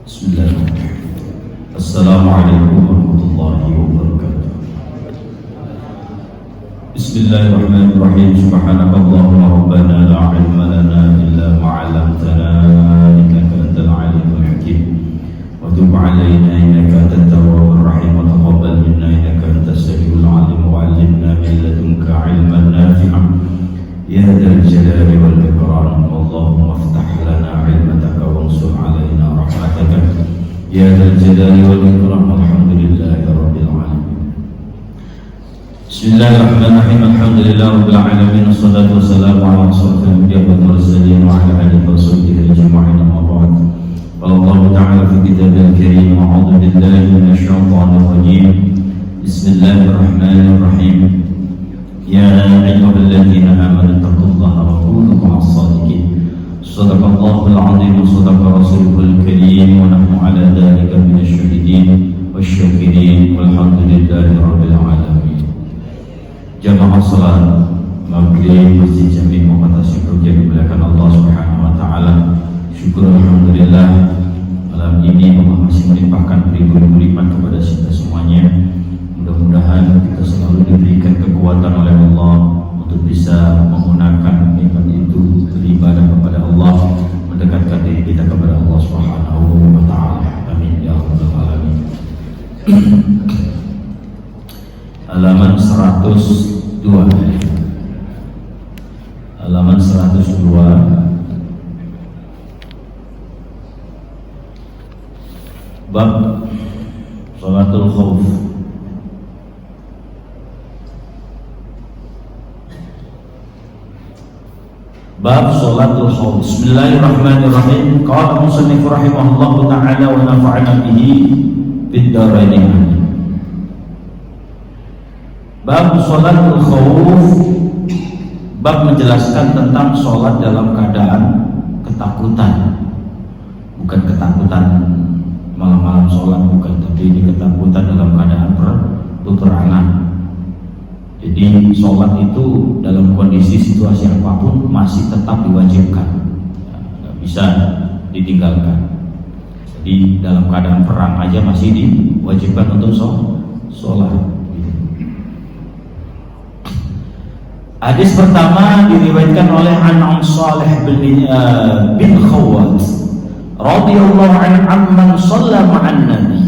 Bismillahirrahmanirrahim. Assalamualaikum warahmatullahi wabarakatuh. Bismillahirrahmanirrahim. Subhanakallahumma rabbana la ilma lana illa ma 'allamtana innaka antal alimul hakim. Wa tub 'alaina innaka antat tawwabur rahim wa taqabbal minna innaka antas samiul 'alim wa 'allimna min ladunka 'ilman nafi'an ya dzal jalali wal ikram. Allahumma iftah lana 'ilmataka wansur 'alaina rahmataka ya dzal jalali wal ikram. Alhamdulillahi rabbil alamin. Bismillahirrahmanirrahim. Alhamdulillah rabbil alamin. Wassalatu wassalamu ala asyrafil anbiya'i wal mursalin wa ala alihi wa sahbihi ajma'in. Amma ba'd. Qala Allah ta'ala fi kitabil karim. A'udzu billahi minasy syaithanir rajim. Bismillahirrahmanirrahim. Ya ayyuhalladzina amanu taqullaha wa kunu ma'as shadiqin. Shadaqallahul 'azim wa shadaqa rasuluhul karim wa nahnu 'ala dzalika minasy syahidin wasyakirin walhamdulillahi rabbil alamin. Jamaah salat maghrib Masjid Jami Muhammad Syukur yang dimuliakan Allah Subhanahu wa taala. Syukur alhamdulillah malam ini Allah masih melimpahkan beribu-ribu lipat kepada kita semuanya. Mudah-mudahan kita selalu diberikan kekuatan oleh Allah untuk bisa menggunakan nikmat itu beribadah kepada Allah, mendekatkan diri kita kepada Allah Subhanahu wa taala. Amin ya rabbal alamin. Halaman 102. Halaman 102. Bab Sholatul Khauf. Bab Sholatul Khauf. Bismillahirrahmanirrahim. Qala musannif rahimahullahu ta'ala wa nafa'ana bihi fid dharain. Bab Sholatul Khauf. Bab menjelaskan tentang sholat dalam keadaan ketakutan. Bukan ketakutan malam-malam sholat, bukan, tapi ini ketakutan dalam keadaan peperangan. Jadi sholat itu dalam kondisi situasi apapun masih tetap diwajibkan, nggak bisa ditinggalkan. Jadi dalam keadaan perang aja masih diwajibkan untuk sholat. Hadis pertama diriwayatkan oleh An Salih bin Khawwat radhiyallahu anhu amman shalla ma'an nabi.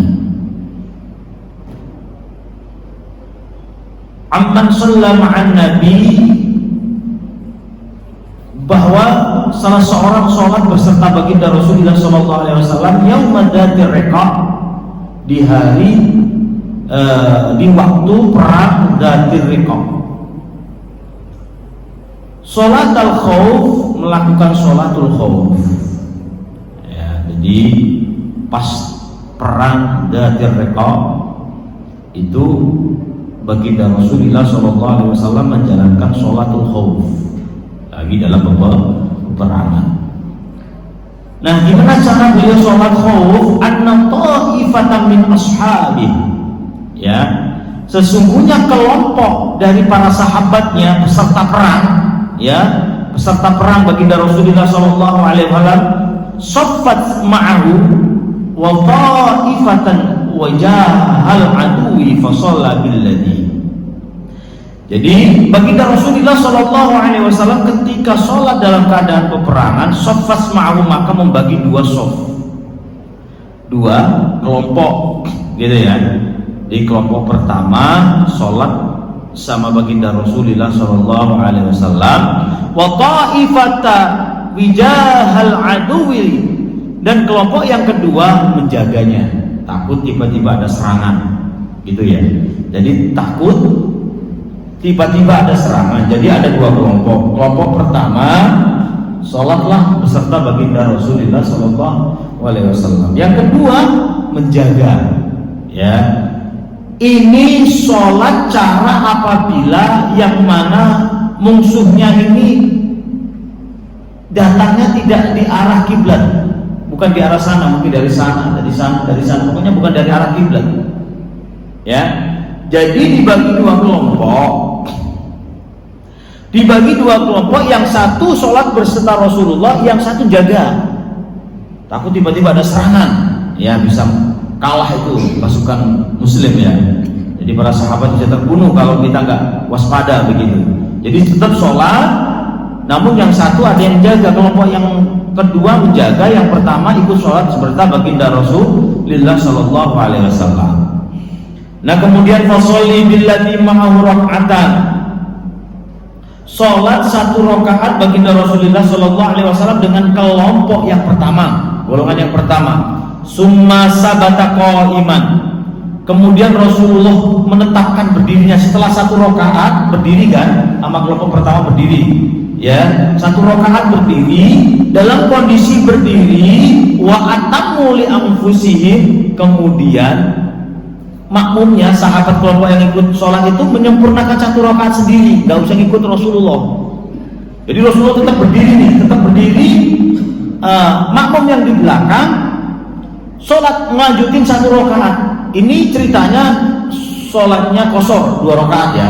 Amman shalla ma'an nabi, bahwa salah seorang sholat berserta baginda Rasulullah sallallahu alaihi wasallam yaumad dzatir riqab, di hari di waktu perang Dzatir Riqab. Sholatul Khauf, melakukan sholatul Khauf. Jadi pas perang Dzatir Riqab itu baginda Rasulullah SAW menjalankan sholatul Khauf lagi dalam peperangan. Nah, gimana cara beliau sholat Khauf? Anna ta'ifatan min ashabih, ya, sesungguhnya kelompok dari para sahabatnya peserta perang, ya, peserta perang baginda Rasulullah SAW saffat ma'ahu wa ta'ifatan wajahal aduwi fasalla billadhi. Jadi baginda Rasulullah SAW ketika sholat dalam keadaan peperangan, saffat ma'ahu, maka membagi dua sof, dua kelompok, gitu ya. Di kelompok pertama sholat sama baginda Rasulullah SAW, wa ta'ifatan wijahal aduwi, dan kelompok yang kedua menjaganya, takut tiba-tiba ada serangan, gitu ya. Jadi takut tiba-tiba ada serangan. Jadi ada dua kelompok. Kelompok pertama sholatlah beserta baginda Rasulullah SAW. Yang kedua menjaga, ya. Ini sholat cara apabila yang mana musuhnya ini datangnya tidak di arah kiblat, bukan di arah sana, mungkin dari sana, pokoknya bukan dari arah kiblat, ya. Jadi dibagi dua kelompok, yang satu sholat berserta Rasulullah, yang satu jaga, takut tiba-tiba ada serangan, ya bisa kalah itu pasukan Muslim ya. Jadi para sahabat bisa terbunuh kalau kita nggak waspada begitu. Jadi tetap sholat, namun yang satu ada yang jaga, kelompok yang kedua menjaga, yang pertama ikut sholat seperti baginda Rasulullah Shallallahu Alaihi Wasallam. Nah kemudian fasolli billati ma'ahu rak'atan, sholat 1 rakaat baginda Rasulullah Shallallahu Alaihi Wasallam dengan kelompok yang pertama, golongan yang pertama. Summa sabata qa'iman. Kemudian Rasulullah menetapkan berdirinya setelah 1 rakaat berdiri kan, sama kelompok pertama berdiri, ya 1 rakaat berdiri, dalam kondisi berdiri wa atammu li anfusihim, kemudian makmumnya sahabat kelompok yang ikut sholat itu menyempurnakan 1 rakaat sendiri, nggak usah ikut Rasulullah. Jadi Rasulullah tetap berdiri nih, tetap berdiri, makmum yang di belakang sholat ngajutin 1 rakaat. Ini ceritanya sholatnya kosor 2 rakaat ya.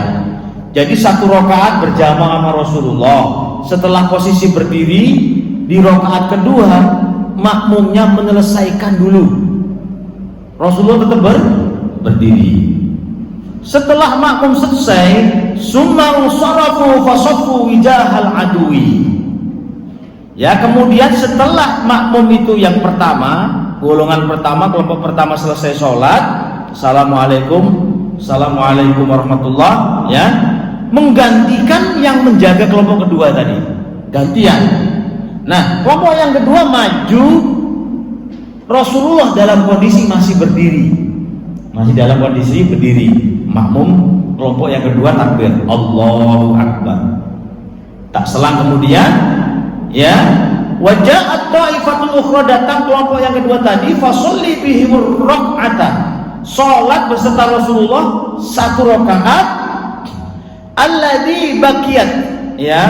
Jadi 1 rakaat berjamaah sama Rasulullah. Setelah posisi berdiri di rakaat kedua, makmumnya menyelesaikan dulu. Rasulullah tetap berdiri. Setelah makmum selesai, summa sarafu fasaffu wijahal adui. Ya, kemudian setelah makmum itu yang pertama, golongan pertama, kelompok pertama selesai sholat, assalamualaikum warahmatullah, ya, menggantikan yang menjaga kelompok kedua tadi, gantian. Nah, kelompok yang kedua maju, Rasulullah dalam kondisi masih berdiri, makmum kelompok yang kedua takbir, Allahu Akbar. Tak selang kemudian, ya, waja'at ta'ifatul ukhra, datang kelompok yang kedua tadi, fasolli bihimur rak'ata, sholat beserta Rasulullah 1 rakaat, alladzi baqiyat, ya,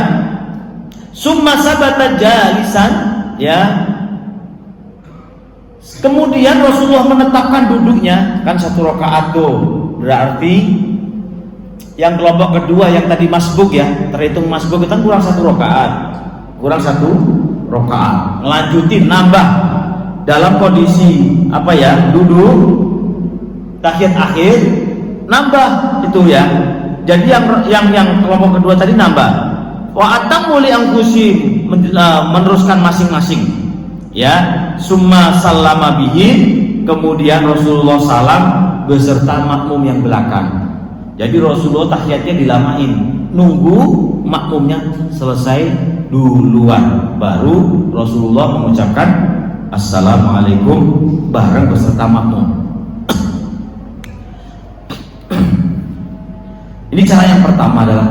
summa sabata jalisan, ya, kemudian Rasulullah menetapkan duduknya, kan 1 rakaat tuh, berarti yang kelompok kedua yang tadi masbuk ya, terhitung masbuk itu kan kurang 1 rakaat, kurang 1 rakaat, ngelanjutin, nambah dalam kondisi apa ya, duduk tahiyat akhir, nambah itu ya. Jadi yang kelompok kedua tadi nambah, wa atammu li anfusihim, meneruskan masing-masing, ya, summa sallama bihi, kemudian Rasulullah salam beserta makmum yang belakang. Jadi Rasulullah tahiyatnya dilamain, nunggu makmumnya selesai duluan, baru Rasulullah mengucapkan assalamualaikum bareng beserta makmum. Ini cara yang pertama dalam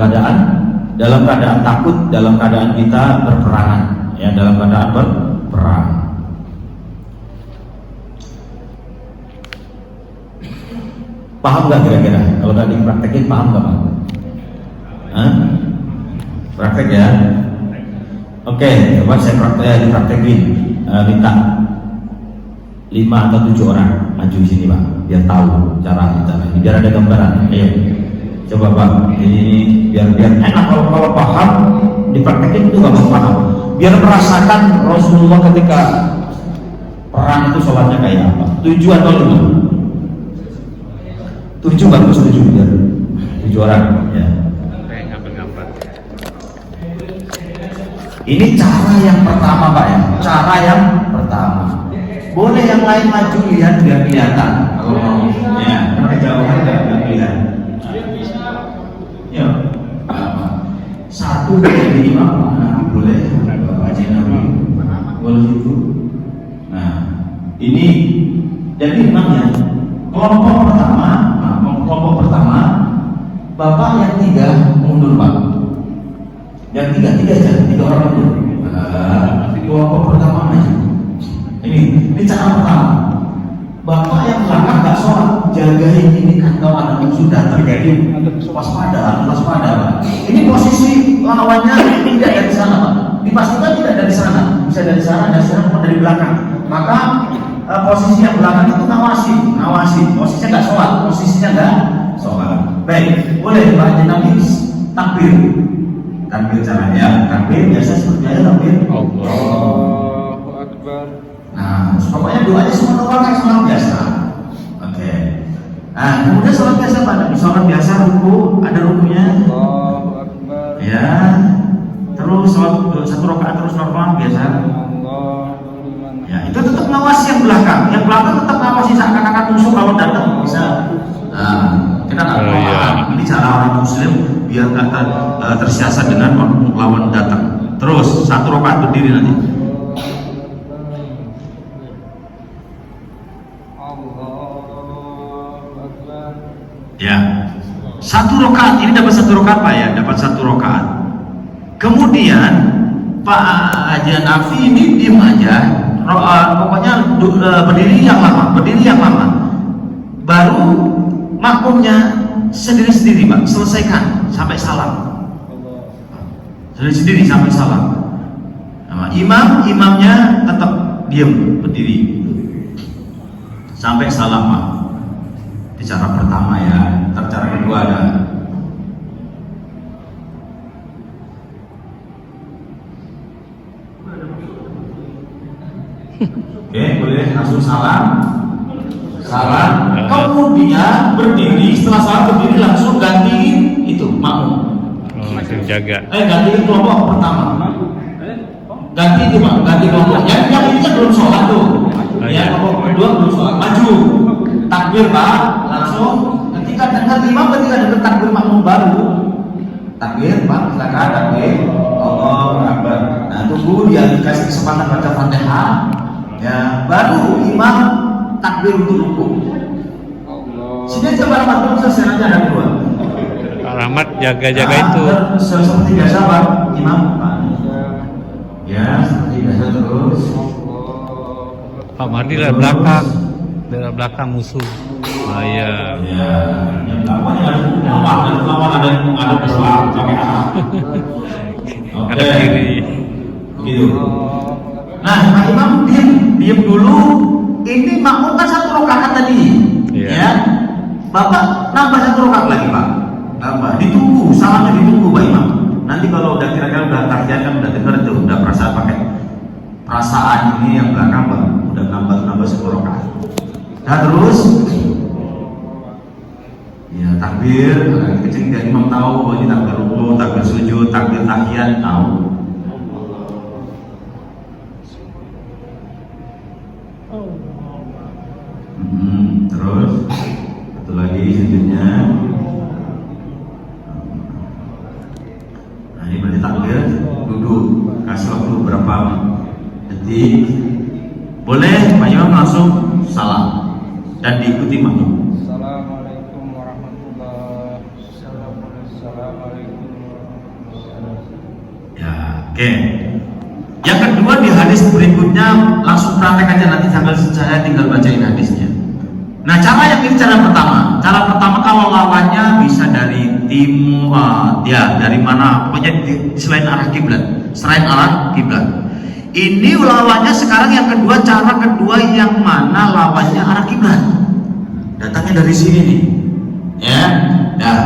keadaan takut, dalam keadaan kita berperangan, ya, dalam keadaan berperang. Paham nggak kira-kira? Kalau tadi praktekin paham nggak Pak? Praktek ya. Oke, coba saya dipraktekin. Minta 5 atau 7 orang maju sini Pak, biar tahu cara ini, biar ada gambaran. Ayo, coba Pak. Ini biar enak, kalau paham dipraktekin itu nggak paham. Biar merasakan Rasulullah ketika perang itu sholatnya kayak apa. 7 atau 5? 7 bagus, 7 biar 7 orang ya. Ini cara yang pertama Pak ya, cara yang pertama. Boleh yang lain maju lihat biar kelihatan kalau mau ya, karena kejauhan nggak kelihatan. Ya, 1 jadi imam, boleh Bapak Nabi, boleh itu. Nah, ini jadi imamnya kelompok pertama, Bapak yang 3 mundur Pak. Yang 3 aja, 3 orang mundur. Kelompok pertama maju. Ini cara pertama. Bapak yang belakang nggak sholat, jagain ini kan, kalau ada musuh datang jadi waspada Pak. Ini posisi lawannya tidak dari sana Pak. Dipastikan tidak dari sana, bisa dari sana, dari belakang. Maka posisi yang belakang itu ngawasi, posisinya nggak sholat, Baik, boleh Pak Nabi takbir caranya, takbir biasa seperti aja takbir. Allahu Akbar. Nah, pokoknya doanya semua doa kayak sholat biasa. Oke. Nah, kemudian sholat biasa pada sholat biasa ruku, ada rukunya. Allahu Akbar. Ya. Terus sholat satu rakaat terus normal biasa. Ya, itu tetap ngawasi yang belakang. Yang belakang tetap ngawasi seakan-akan musuh kalau datang bisa. Nah, kita nggak paham. Ini cara orang Muslim biar nggak tersiasat dengan lawan datang. Terus satu rakaat berdiri nanti. Ya, satu rakaat ini dapat satu rakaat Pak ya, dapat satu rakaat. Kemudian Pak Haji Nafi ini diem aja, pokoknya berdiri yang lama, baru makmumnya sendiri-sendiri Pak, selesaikan sampai salam, sendiri-sendiri sampai salam. Nah, imamnya tetap diem berdiri sampai salam Pak. Di cara pertama ya, cara kedua ada. Oke, boleh langsung salam. Kemudian berdiri, setelah salam berdiri langsung ganti itu makmum. Langsung jaga. Ganti kelompok pertama. Ganti itu Pak, ganti kelompok. Yang ini kan belum sholat tuh. Ya, kelompok kedua belum sholat, maju. Takbir Pak, langsung ketika dengar imam, ketika dengar takbir makmum baru takbir Pak, silakan takbir Allahu Akbar. Nah, tunggu dia dikasih kesempatan baca Fatihah ya, baru imam takbir untuk ruku. Sini aja Pak Rahmat, selesai nanti ada dua. Pak Rahmat jaga-jaga itu. Seperti biasa Pak imam Pak. Ya, seperti biasa terus. Pak Mardi dari belakang. Dari belakang musuh. Ya. Yang lawan ada yang menghadap Islam pakai A. Ada kiri. Gitu. Nah, Pak Imam diam dulu. Ini makmum kan satu rakaat tadi, ya. Bapak nambah satu rakaat lagi Pak. Nambah. Ditunggu, salamnya ditunggu Pak Imam. Nanti kalau udah kira-kira udah tahiyat kan udah dengar itu, udah perasaan ini yang belakang Pak, udah nambah satu rakaat. Nah terus ya takbir, kecil dari imam tahu bahwa ini takbir ruku, takbir sujud, takbir tahiyat tahu. Terus satu lagi sujudnya. Nah ini berarti takbir, duduk, kasih waktu berapa detik. Boleh Pak Imam langsung salam dan diikuti makmum. Assalamualaikum warahmatullahi wabarakatuh. Ya, oke. Yang kedua di hadis berikutnya langsung praktek aja nanti saya tinggal bacain hadisnya. Nah, cara pertama. Cara pertama kalau lawannya bisa dari timur, dari mana? Pokoknya selain arah kiblat. Ini lawannya sekarang yang kedua, cara kedua yang mana lawannya arah kiblat. Datangnya dari sini nih. Ya. Nah,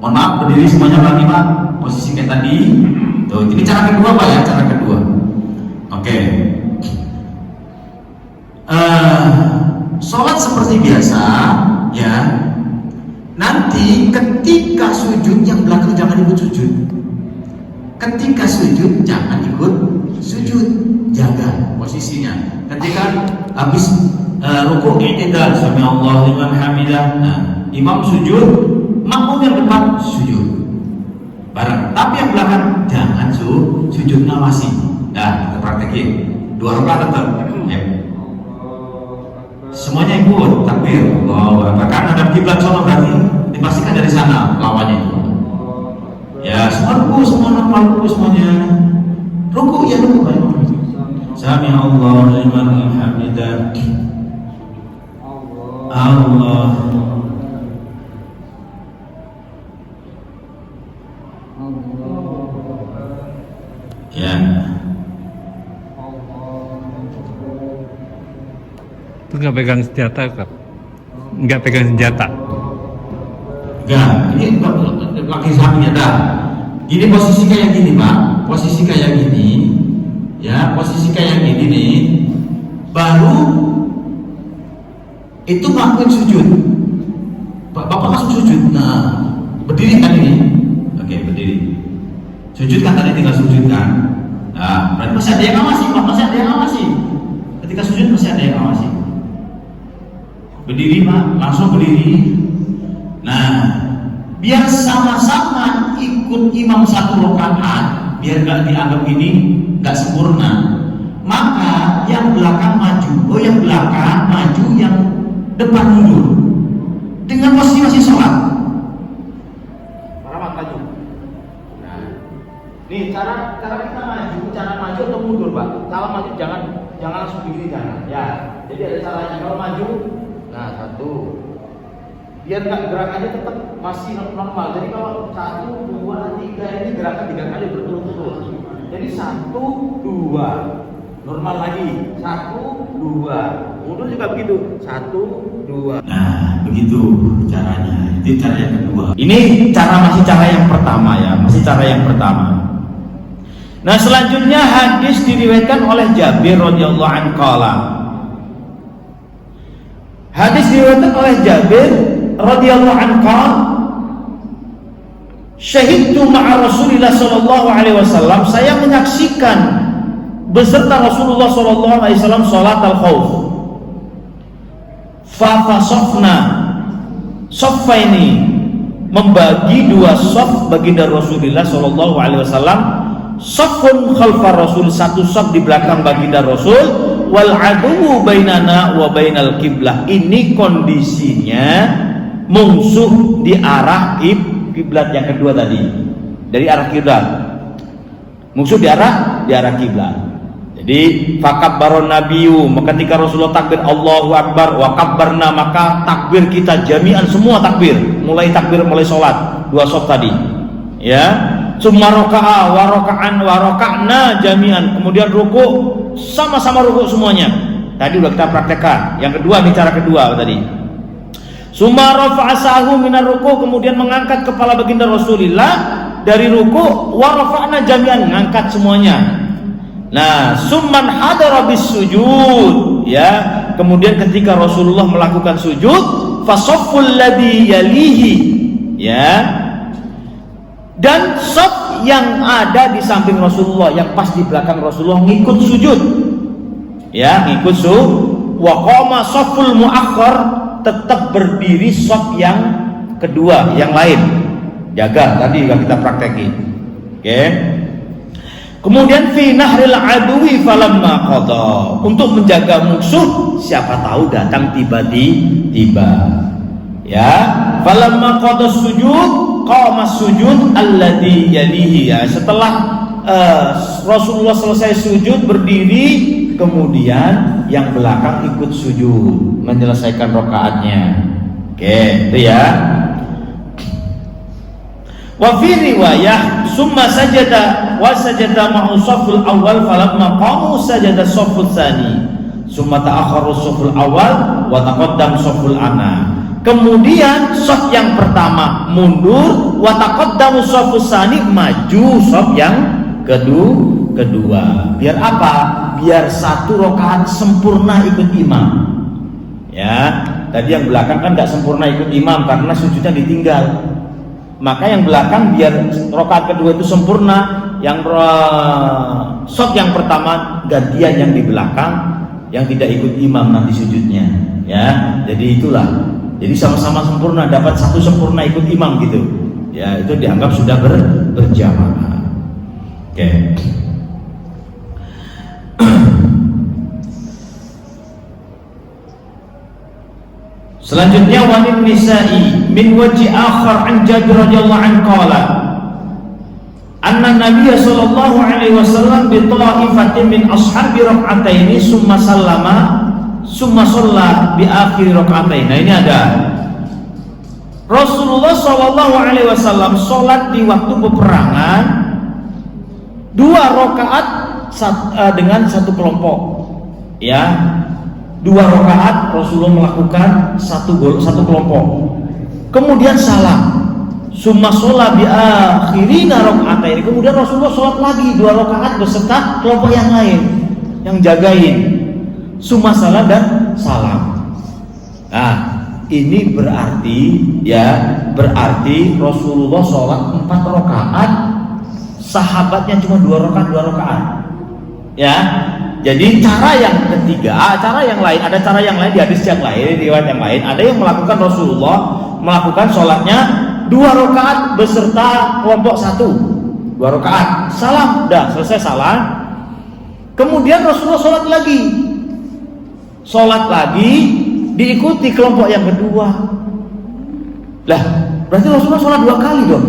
mohon maaf berdiri semuanya lagi Pak. Posisi kayak tadi. Tuh, ini cara kedua Pak ya, cara kedua. Oke. Sholat seperti biasa ya. Nanti ketika sujud yang belakang jangan ikut sujud. Ketika sujud jangan ikut sujud, jaga posisinya. Ketika habis ruku i'tidal, sami Allahu liman hamidah. Nah, imam sujud, makmum yang depan sujud bareng. Tapi yang belakang jangan sujud ngawasi. Nah, kita praktekin 2 rakaat tetap. Ya. Semuanya ikut takbir. Allahu Akbar. Kan ada kiblat sono berarti dipastikan dari sana lawannya itu. Ya, semua ruku, semua normal ruku semuanya. Ruku ya ruku Pak. Sami Allahu liman hamidah. Allah. Ya. Itu nggak pegang senjata kan? Nggak pegang senjata. Enggak, ini lagi sampingnya dah. Ini posisi kayak gini Pak, posisi kayak gini, ya posisi kayak gini nih. baru itu makmum sujud. Bapak langsung sujud. Nah, berdiri kan ini? Oke, berdiri. Sujud kan tadi tinggal sujud kan? Nah, berarti masih ada yang ngawasi, Pak. Masih ada yang ngawasi. Ketika sujud masih ada yang ngawasi. Berdiri, Pak. Langsung berdiri. Nah, biar sama-sama ikut imam satu rakaat, biar gak dianggap ini gak sempurna, maka yang belakang maju, yang belakang maju, yang depan mundur dengan posisi masih sholat. Para maju. Nah, nih cara kita maju, cara maju atau mundur, Pak. Kalau maju jangan langsung begini, jangan. Ya, jadi ada caranya. Kalau maju, nah satu, biar nggak gerakannya tetap masih normal. Jadi kalau 1, 2, 3 ini gerakan 3 kali berturut-turut. Jadi 1, 2, normal lagi. 1, 2, mundur juga begitu. 1, 2. Nah, begitu caranya. Itu cara yang kedua. Ini masih cara yang pertama ya, masih cara yang pertama. Nah, selanjutnya hadis diriwayatkan oleh Jabir radhiyallahu anhu qala. Hadis diriwayatkan oleh Jabir radhiyallahu anhu, syahidtu ma'a Rasulillah sallallahu alaihi wasallam, saya menyaksikan beserta Rasulullah sallallahu alaihi wasallam salat al-khauf. Fa fasafna saffaini, membagi 2 saf baginda Rasulullah sallallahu alaihi wasallam, saffun khalfar Rasul, 1 saf di belakang baginda Rasul, wal adu bainana wa bainal qiblah. Ini kondisinya musuh di arah kiblat yang kedua tadi, dari arah kiblat. Musuh di arah kiblat. Jadi fakabbaron nabiyyu, ketika Rasulullah takbir Allahu Akbar, wa kabbarna, maka takbir kita jami'an, semua takbir, mulai salat 2 shaf tadi. Ya. Summa raka'a wa raka'na jami'an, kemudian ruku, sama-sama ruku semuanya. Tadi udah kita praktekkan. Yang kedua, ini cara kedua tadi. Summa rafa'a sahu minar ruku, kemudian mengangkat kepala baginda Rasulullah dari ruku, wa rafa'na jami'an, ngangkat semuanya. Nah, summan hadara bis sujud, ya. Kemudian ketika Rasulullah melakukan sujud, fasafful ladzi yalihi, ya. Dan shaf yang ada di samping Rasulullah, yang pas di belakang Rasulullah, ngikut sujud, ya, ngikut sujud. Wa qama shafful muakhkhar, tetap berdiri shaf yang kedua, yang lain. Jaga, tadi sudah kita praktekin. Oke. Kemudian fi nahril aduwi falamma qada, untuk menjaga musuh, siapa tahu datang tiba-tiba. Ya, falamma qada sujud, qama sujud alladhi yalihi, ya. Setelah Rasulullah selesai sujud, berdiri, kemudian yang belakang ikut sujud, menyelesaikan rakaatnya. Oke, itu ya. Wa fi riwayah summa sajada wa sajada ma'u shafful awal falamma qamu sajada shafful tsani summa ta'akhkharu shafful awal wa taqaddam shafful ana. Kemudian shaf yang pertama mundur, wa taqaddamu shafful tsani, maju shaf yang kedua. Biar apa? Biar 1 rakaat sempurna ikut imam. Ya, tadi yang belakang kan enggak sempurna ikut imam karena sujudnya ditinggal. Maka yang belakang biar rakaat kedua itu sempurna, yang shaf yang pertama gantian yang di belakang, yang tidak ikut imam nanti sujudnya, ya. Jadi itulah, jadi sama-sama sempurna, dapat 1 sempurna ikut imam gitu, ya. Itu dianggap sudah berjamaah. Oke. Selanjutnya wanin nisa'i min wajhi akhar an Jabir radhiyallahu anhu qala anna Nabiy sallallahu alaihi wasallam bi ta'ifatin min ashabi rak'ataini summa sallama summa shalla bi akhir rak'atain. Nah, ini ada Rasulullah sallallahu alaihi wasallam salat di waktu peperangan 2 rakaat dengan 1 kelompok, ya. 2 rakaat Rasulullah melakukan satu kelompok, kemudian salam, summa sholat bi akhirina rakaatain, kemudian Rasulullah sholat lagi 2 rakaat beserta kelompok yang lain yang jagain. summa salam dan salam. Nah, ini berarti Rasulullah sholat 4 rakaat, sahabatnya cuma 2 rakaat. Ya, jadi cara yang ketiga, cara yang lain, ada cara yang lain di hadis yang lain, di riwayat yang lain, ada yang melakukan Rasulullah melakukan sholatnya 2 rakaat beserta kelompok 1, 2 rakaat, salam, dah selesai salam. Kemudian Rasulullah sholat lagi, diikuti kelompok yang kedua. Lah, berarti Rasulullah sholat 2 kali dong.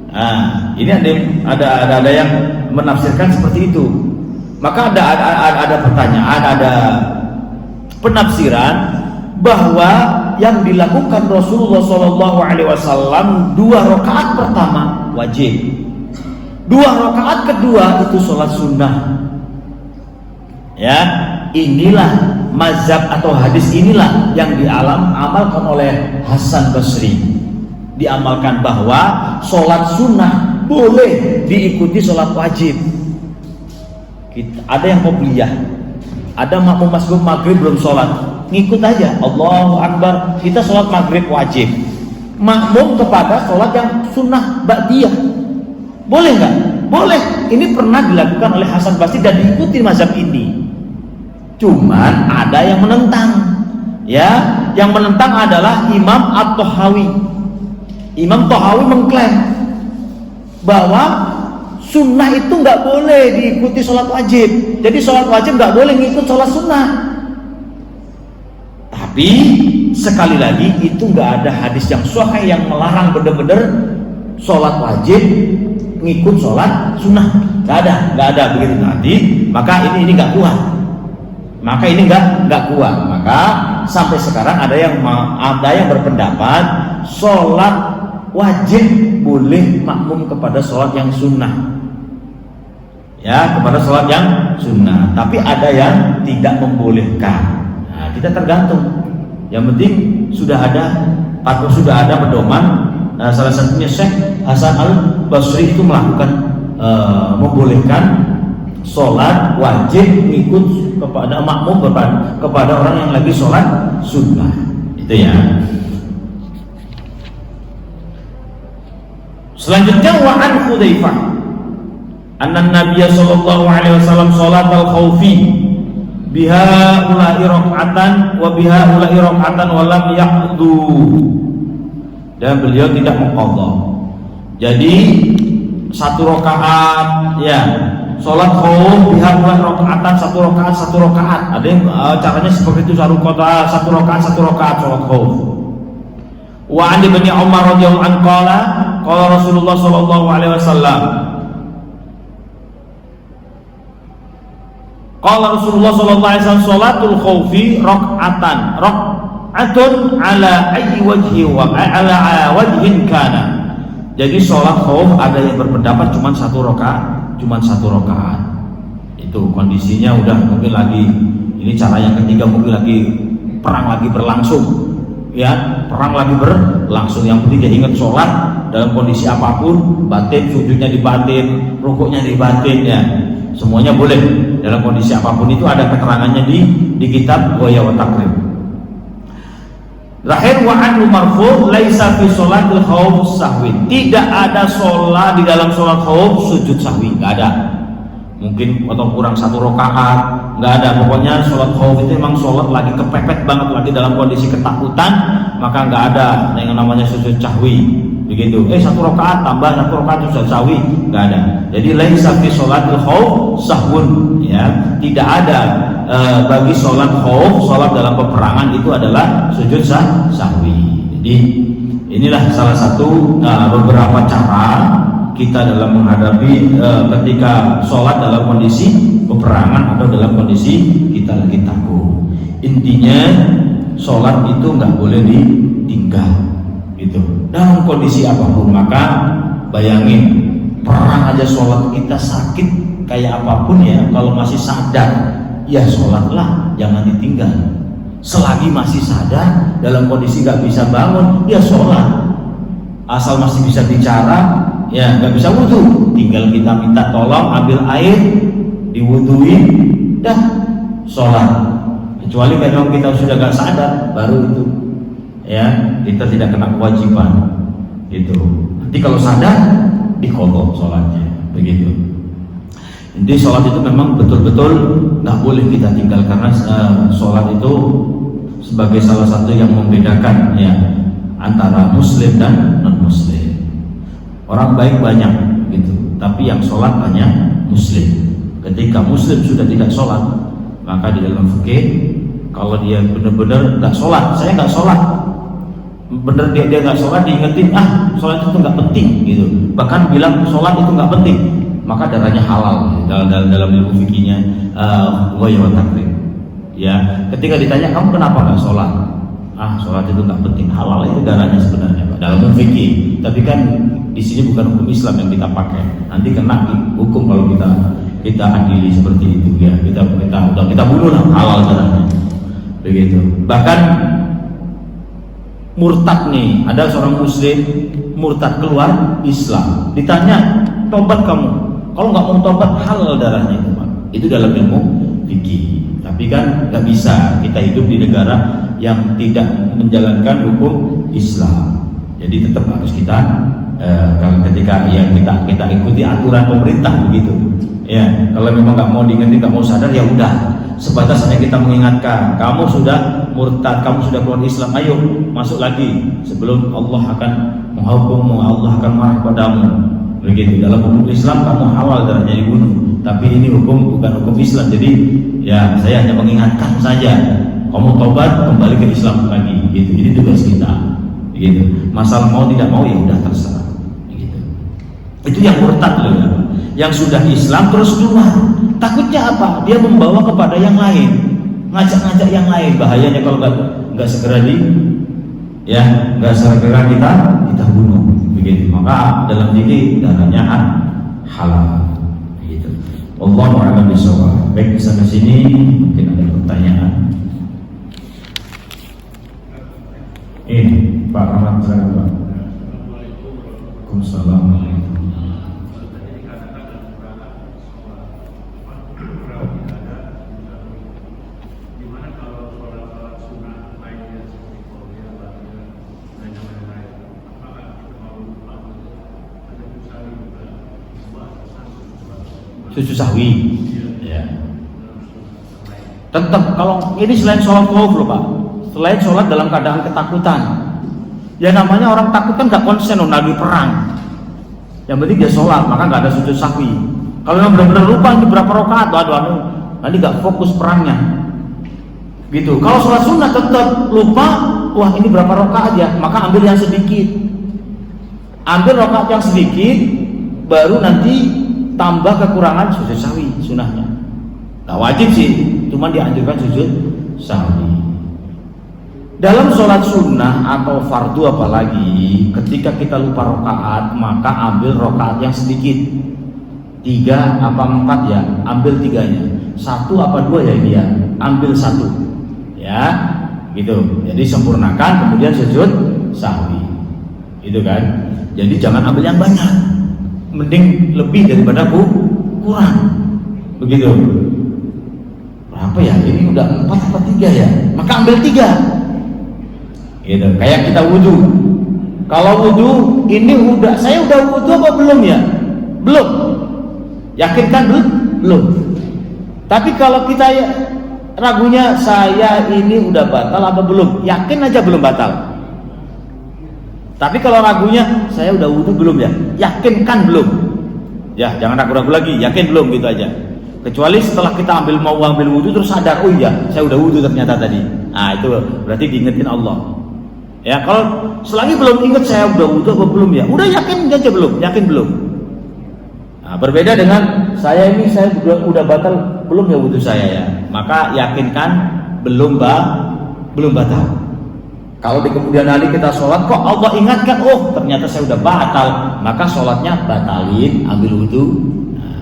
Nah, ini ada yang menafsirkan seperti itu. Maka ada pertanyaan, ada penafsiran bahwa yang dilakukan Rasulullah SAW 2 rakaat pertama wajib, 2 rakaat kedua itu sholat sunnah. Ya, inilah mazhab atau hadis inilah yang diamalkan oleh Hasan Basri. Diamalkan bahwa sholat sunnah boleh diikuti sholat wajib. Ada yang qobliyah, ada makmum masjid maghrib belum sholat, ngikut aja Allahu Akbar, kita sholat maghrib wajib, makmum kepada sholat yang sunnah ba'diyah. Boleh nggak? Boleh. Ini pernah dilakukan oleh Hasan Basri dan diikuti mazhab ini. Cuman ada yang menentang, ya, yang menentang adalah Imam At-Tahawi. Imam Tahawi mengklaim bahwa sunnah itu nggak boleh diikuti sholat wajib. Jadi sholat wajib nggak boleh ngikut sholat sunnah. Tapi sekali lagi itu nggak ada hadis yang sahih yang melarang benar-benar sholat wajib ngikut sholat sunnah. Nggak ada begitu nanti. Maka ini nggak kuat. Maka ini nggak kuat. Maka sampai sekarang ada yang berpendapat sholat wajib boleh makmum kepada sholat yang sunnah. Ya, kepada sholat yang sunnah. Tapi ada yang tidak membolehkan. Nah, kita tergantung. Yang penting sudah ada pedoman. Nah, salah satunya Syekh Hasan Al-Basri itu melakukan membolehkan sholat wajib mengikut kepada makmum kepada orang yang lagi sholat sunnah. Itu ya. Selanjutnya wa an Hudzaifah anna Nabiy sallallahu alaihi wasallam salat al-khaufi biha ula'i rak'atan wa biha ula'i rak'atan wa lam yaqdu, dan beliau tidak mengqadha. Jadi 1 rakaat ya, salat khauf biha ula'i rak'atan, 1 rakaat. Ada yang caranya seperti itu, 1 rakaat salat khauf. Wa an Ibnu Umar radhiyallahu anhu qala Rasulullah sallallahu alaihi wasallam salatul khaufi rak'atun ala ayyi wajhi wa ala wajhin kana. Jadi salat khauf ada yang berpendapat cuma 1 rakaat. Itu kondisinya udah mungkin lagi ini cara yang ketiga, mungkin lagi perang lagi berlangsung. Ya, perang lagi berlangsung. Yang penting dia ingat sholat dalam kondisi apapun, batin, sujudnya di batin, rukuknya di batin, ya, semuanya boleh dalam kondisi apapun. Itu ada keterangannya di kitab Ghaya wa Taqrib. Terakhir wa anhu marfu laisa fi sholatil khauf sahwi. Tidak ada sholat di dalam sholat khauf sujud sahwi, enggak ada. Mungkin atau kurang 1 rakaat, nggak ada. Pokoknya sholat khauf itu memang sholat lagi kepepet banget, lagi dalam kondisi ketakutan, maka nggak ada yang namanya sujud sahwi. Begitu. 1 rakaat tambah 1 rakaat sujud sahwi, nggak ada. Jadi laisa fi sholatil khauf sahwun, ya, tidak ada bagi sholat khauf, sholat dalam peperangan itu adalah sujud sahwi. Jadi inilah salah satu beberapa cara kita dalam menghadapi ketika sholat dalam kondisi peperangan atau dalam kondisi kita lagi takut. Intinya sholat itu nggak boleh ditinggal, gitu. Dalam kondisi apapun. Maka bayangin perang aja sholat kita sakit kayak apapun ya, kalau masih sadar ya sholatlah, jangan ditinggal. Selagi masih sadar dalam kondisi nggak bisa bangun ya sholat. Asal masih bisa bicara, ya nggak bisa wudhu, tinggal kita minta tolong ambil air, diwudhuin, dah sholat. Kecuali kalau kita sudah gak sadar, baru itu ya kita tidak kena kewajiban itu. Nanti kalau sadar diqadha sholatnya, begitu. Jadi sholat itu memang betul-betul nggak boleh kita tinggal, karena sholat itu sebagai salah satu yang membedakan ya antara muslim dan non muslim. Orang baik banyak gitu, tapi yang sholat hanya muslim. Ketika muslim sudah tidak sholat, maka di dalam fikih kalau dia benar-benar nggak sholat, saya nggak sholat, bener dia nggak sholat, diingetin sholat itu nggak penting gitu, bahkan bilang sholat itu nggak penting, maka darahnya halal dalam ilmu fikihnya wa takrim. Ya, ketika ditanya kamu kenapa nggak sholat? Sholat itu nggak penting, halal itu darahnya sebenarnya Pak, dalam ilmu fikih. Tapi kan di sini bukan hukum Islam yang kita pakai, nanti kena hukum kalau kita adili seperti itu ya, kita bunuh halal darahnya, begitu. Bahkan murtad nih, ada seorang muslim murtad keluar Islam, ditanya tobat kamu, kalau nggak mau tobat halal darahnya itu Pak. Itu dalam ilmu fikih. Tapi kan nggak bisa, kita hidup di negara yang tidak menjalankan hukum Islam, jadi tetap harus kita kalau ketika ya kita ikuti aturan pemerintah begitu ya. Kalau memang nggak mau diingetin, nggak mau sadar, ya udah, sebatas hanya kita mengingatkan, kamu sudah murtad, kamu sudah keluar Islam, ayo masuk lagi sebelum Allah akan menghukummu, Allah akan marah padamu, begitu. Dalam hukum Islam kamu halal darahnya dibunuh, tapi ini bukan hukum Islam. Jadi ya saya hanya mengingatkan saja, kamu tobat kembali ke Islam lagi, gitu. Ini tugas kita, gitu. Masalah mau tidak mau ya udah terserah, gitu. Itu yang murtad loh ya. Yang sudah Islam terus keluar, takutnya apa? Dia membawa kepada yang lain, ngajak-ngajak yang lain. Bahayanya kalau nggak segera nggak segera kita bunuh, begitu. Maka dalam diri darahnya halal, gitu. Wallahu a'lam bishawab. Baik, sampai sini mungkin ada pertanyaan. Pak Rahmat, silakan Pak. Waalaikumsalam. Sujud sahwi, ya. Tetap kalau ini selain sholat khauf loh Pak, selain sholat dalam keadaan ketakutan, ya namanya orang takut kan nggak konsen lagi perang. Yang penting dia sholat, maka nggak ada sujud sahwi. Kalau yang benar-benar lupa ini berapa rakaat, nanti nggak fokus perangnya, gitu. Kalau sholat sunnah tetap lupa, wah ini berapa rakaat ya, maka ambil yang sedikit, ambil rakaat yang sedikit, baru nanti tambah kekurangan sujud sahwi sunnahnya. Nah wajib sih, cuma dianjurkan sujud sahwi. Dalam sholat sunnah atau fardu apalagi, ketika kita lupa rakaat, maka ambil rakaat yang sedikit. 3 apa 4 ya, ambil 3-nya. 1 apa 2 ya dia, ambil 1. Ya, gitu. Jadi sempurnakan, kemudian sujud sahwi. Itu kan. Jadi jangan ambil yang banyak. Mending lebih daripada kurang, begitu. Berapa ya? Ini udah 4 apa 3 ya? Maka ambil 3. Gitu. Kayak kita wudhu. Kalau wudhu ini saya udah wudhu apa belum ya? Belum. Yakin kan belum? Tapi kalau kita ragunya, saya ini udah batal apa belum? Yakin aja belum batal. Tapi kalau ragunya, saya udah wudhu belum ya? Yakin kan belum? Ya jangan ragu-ragu lagi, yakin belum, gitu aja. Kecuali setelah kita mau ambil wudhu terus sadar, oh iya saya udah wudhu ternyata tadi. Nah itu berarti diingetin Allah. Ya kalau selagi belum ingat saya udah wudhu apa belum ya, udah yakin aja belum, yakin belum. Nah, berbeda dengan saya udah batal belum ya wudhu saya ya, maka yakinkan belum batal. Kalau di kemudian hari kita sholat, kok Allah ingatkan, oh ternyata saya udah batal, maka sholatnya batalin, ambil wudhu. Nah,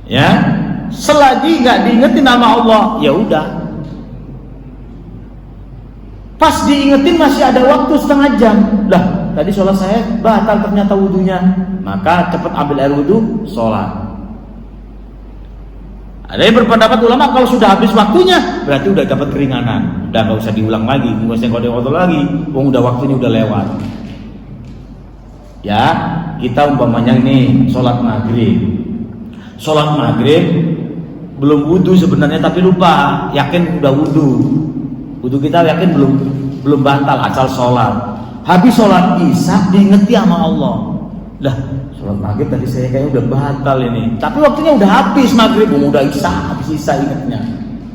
ya, selagi nggak diingetin nama Allah, ya udah. Pas diingetin masih ada waktu setengah jam, lah tadi sholat saya batal ternyata wudhunya, maka cepat ambil air wudhu, sholat. Ada yang berpendapat ulama kalau sudah habis waktunya berarti udah dapat keringanan, udah nggak usah diulang lagi, nggak usah kodok lagi, udah waktunya udah lewat. Ya, kita umpamanya nih sholat maghrib belum wudhu sebenarnya tapi lupa, yakin udah wudhu kita yakin belum batal asal sholat. Habis sholat isya diingeti sama Allah, lah sholat maghrib tadi saya kayaknya udah batal ini, tapi waktunya udah habis maghrib, udah habis isya ingatnya.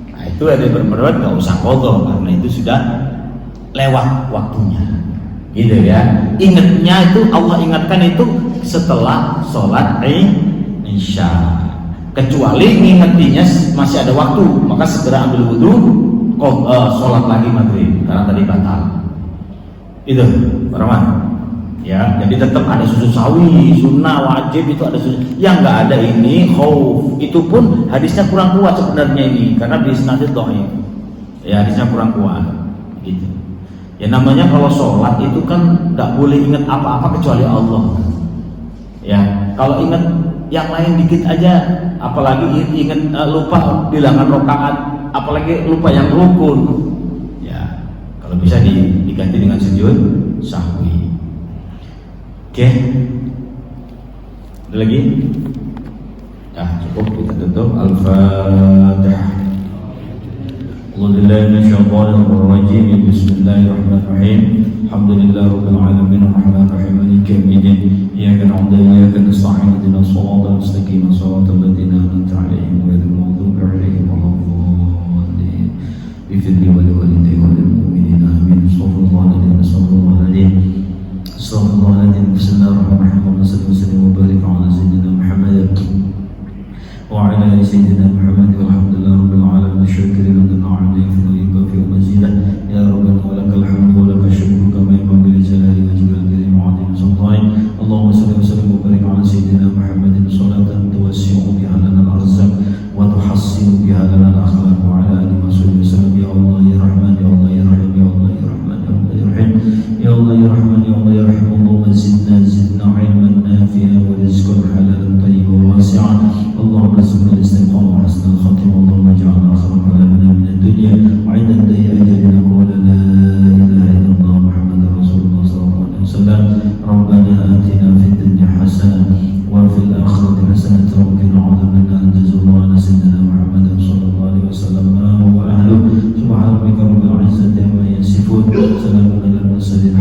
Nah itu ada yang berpendapat nggak usah qadha karena itu sudah lewat waktunya, gitu ya. Ingatnya itu Allah ingatkan itu setelah sholat isya, kecuali ngingetinya masih ada waktu, maka segera ambil wudhu, sholat lagi maghrib karena tadi batal. Itu Rahman. Ya, jadi tetap ada susu sawi, sunnah, wajib itu ada susu. Yang nggak ada ini khauf. Itu pun hadisnya kurang kuat sebenarnya ini, karena di isnadnya dhaif. Ya, hadisnya kurang kuat. Gitu. Ya namanya kalau sholat itu kan nggak boleh ingat apa-apa kecuali Allah. Ya, kalau ingat yang lain dikit aja, apalagi ingat lupa bilangan rakaat, apalagi lupa yang rukun. Ya, kalau bisa diganti dengan sujud sahwi. Oke, ada lagi? Nah, cukup kita tutup. Al-Fatihah. Bismillahirrahmanirrahim. Bismillahirrahmanirrahim. Alhamdulillahirabbil alamin arrahmanir rahim maliki yaumiddin. Iyyaka na'budu wa iyyaka nasta'in ihdinas siratal mustaqim siratal ladzina an'amta 'alaihim ghairil maghdubi 'alaihim waladdallin. Bifidni wa liwalidayya wa lil mu'minina amin. Astaghfirullahaladzim. Bismillahirrahmanirrahim. Allahumma salli wa sallim wa barik ala sayyidina Muhammad wa ala ali sayyidina Muhammad walhamdulillahirabbil alamin syukuran lana 'ala ihsanika fi mazidah ya rabbana wa lakal hamdu wa lakal syukru kama yanbaghi li jalali wajhikal karim wa 'azimi sultanik. Allahumma salli wa sallim wa barik ala sayyidina Muhammadin salatan tuwassi'u biha lana al-arzaq wa tuhassinu biha lana al-akhlaq wa ala alihi wa sahbihi wasallam. Ya Allah ya Rahman ya Allah ya Rahim ya Allah ya Rahman ya Allah ya Rahim ya Allah ya Rahman ya Allah ya Rahim. Allahumma zidna ilman nafi'an wa rizqan halalan tayyiban wasi'an. Allahumma rizqna al-istiqamah wa husnal khatimah. Allahumma ij'alna khairan kalamina min ad-dunya wa 'inda intahi ajalina qawla la ilaha illallah Muhammadar Rasulullah sallallahu alaihi wasallam. Rabbana atina fid dunya hasanah wa fil akhirati hasanah wa qina adzaban nar. Jazakallahu sayyidina Muhammadin sallallahu alaihi wasallam wa ahlihi. Subhana rabbika rabbil izzati amma yasifun. Salamun alal mursalin.